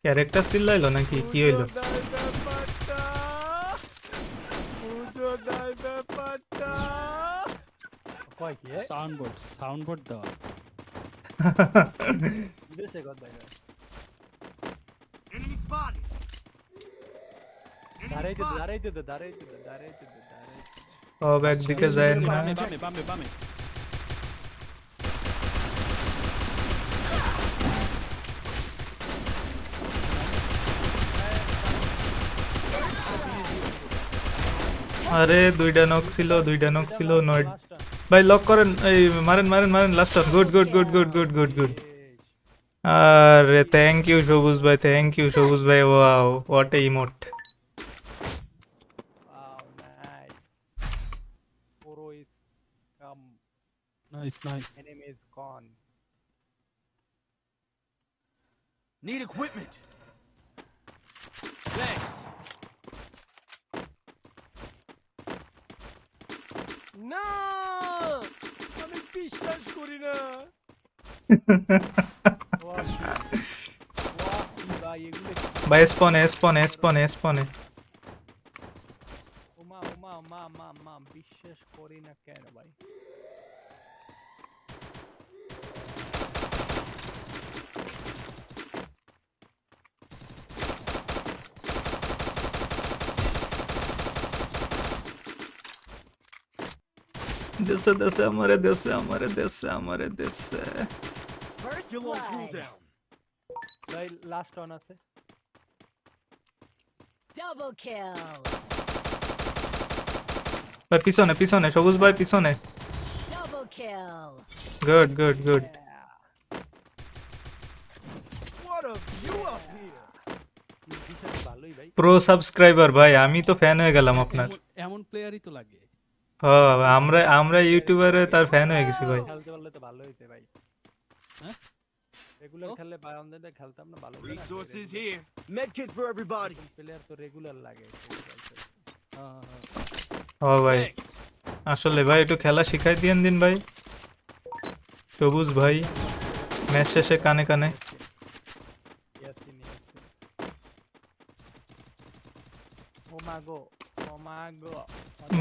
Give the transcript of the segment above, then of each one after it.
Character চিল্লাইলো নাকি কি হইলো? কয় কি সাউন্ড বোর্ড দাও। দেশে কথা দাঁড়াইতে। সব একদিকে যায় না। বামে বামে বামে বামে। আরে দুইটা নক ছিল নয়। ভাই লক করেন, এই মারেন মারেন মারেন last on. Good good good good good good good. আরে থ্যাংক ইউ সবুজ ভাই, থ্যাংক ইউ সবুজ ভাই। Wow what a emote. Nice nice. Need equipment. Thanks. না আমি বিশ্বাস করি না ভাই এগুলো ভাই স্পনে। মা বিশ্বাস করি না কেন ভাই দেশে আমারে দেশে। First Still on blood. cooldown. ভাই লাস্ট অন আছে Double kill. ভাই পিছনে সবুজ ভাই পিছনে। Double kill. Good good good. What a view up here. ভালোই ভাই প্রো সাবস্ক্রাইবার ভাই, আমি তো ফ্যান হয়ে গেলাম আপনার। এমন প্লেয়ারই তো লাগে। আমরা ইউটিউবারে তার ফ্যান হয়ে গেছি ভাই। খেলতে পারলে তো ভালো হইতে ভাই হ্যাঁ? রেগুলার খেললে বায়ামদের খেলতাম না ভালো Resources here. Medkit for everybody. Player তো রেগুলার লাগে ও ভাই Thanks. আসলে ভাই একটু খেলা শিখাই দিন ভাই সবুজ ভাই, ম্যাচ শেষে কানে কানে। ও মাগো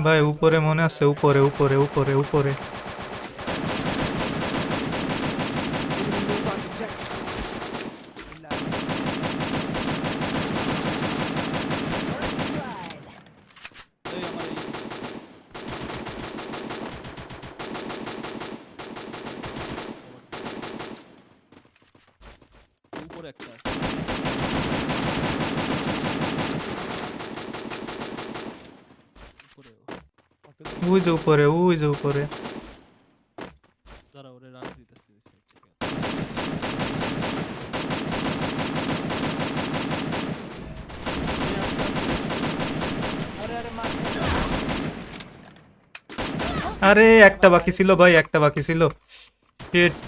ভাই উপরে মনে আছে, উপরে। First blood. এই আমার এই উপরে একটা আছে। উপরেও। ওই যে উপরে। দাঁড়া ওরে রাশ দিতেছি। আরে একটা বাকি ছিল ভাই, একটা বাকি ছিল।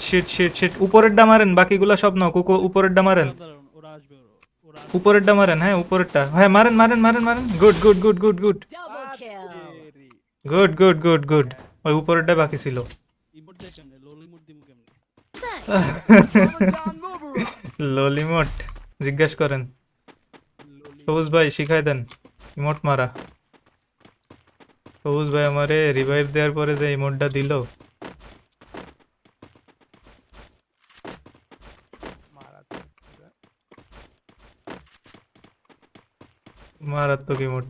শিট উপরেরটা মারেন, বাকিগুলা সব নক। উপরেরটা মারেন, দাঁড়ান ওরা আসবে ওরা আসবে। উপরেরটা মারেন। হ্যাঁ উপরেরটা, হ্যাঁ মারেন। Good Double kill. ওই উপরেরটা বাকি ছিল। ইমোট দেয় কেমনে? লোল ইমোট দিমু কেমনে? Thanks. Ramadan Mubarak. ললিমোট জিজ্ঞেস করেন সবুজ ভাই, শিখাই দেন ইমোট মারা। সবুজ ভাই আমারে রিভাইভ দেওয়ার পরে যে ইমোটটা দিল, মারাত্মক emote.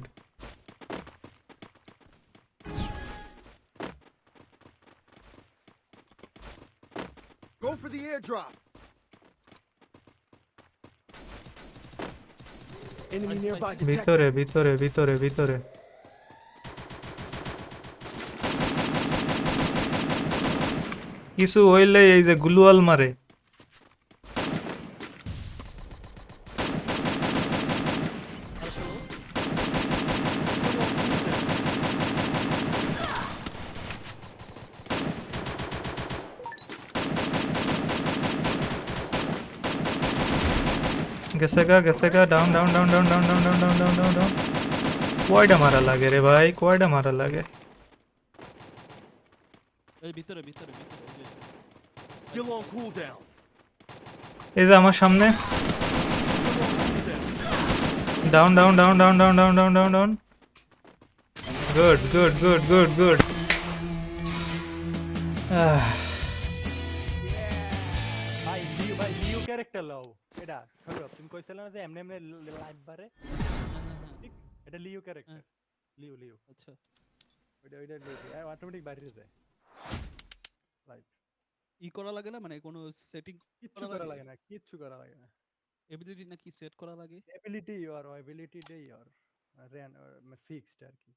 Go for the airdrop. Enemy nearby detected. ভিতরে। কিছু হইলে এই যে গ্লুয়াল মারে। গেছে গা ডাউন। কয়টা মারা লাগে রে ভাই, কয়টা মারা লাগে? এই ভিতরে এই যে। Still on cooldown. এই যে আমার সামনে। Down, down, down, down, down, down, down, down, down. Good, good, good, good, good. Ah, ভাই লিও ক্যারেক্টার লও এটা সৌরভ তুমি কইছিলে না যে এমনি এমনি লাইভ বারে ঠিক এটা লিও ক্যারেক্টার লিও লিও আচ্ছা ওইটা অটোমেটিক বাইরে যায় লাইভ ই করা লাগে না মানে কোনো সেটিং কিচ্ছু করা লাগে না কিচ্ছু করা লাগে না এবিলিটি নাকি সেট করা লাগে এবিলিটি আর এবিলিটি দেই আর রেন ফিক্সড আর কি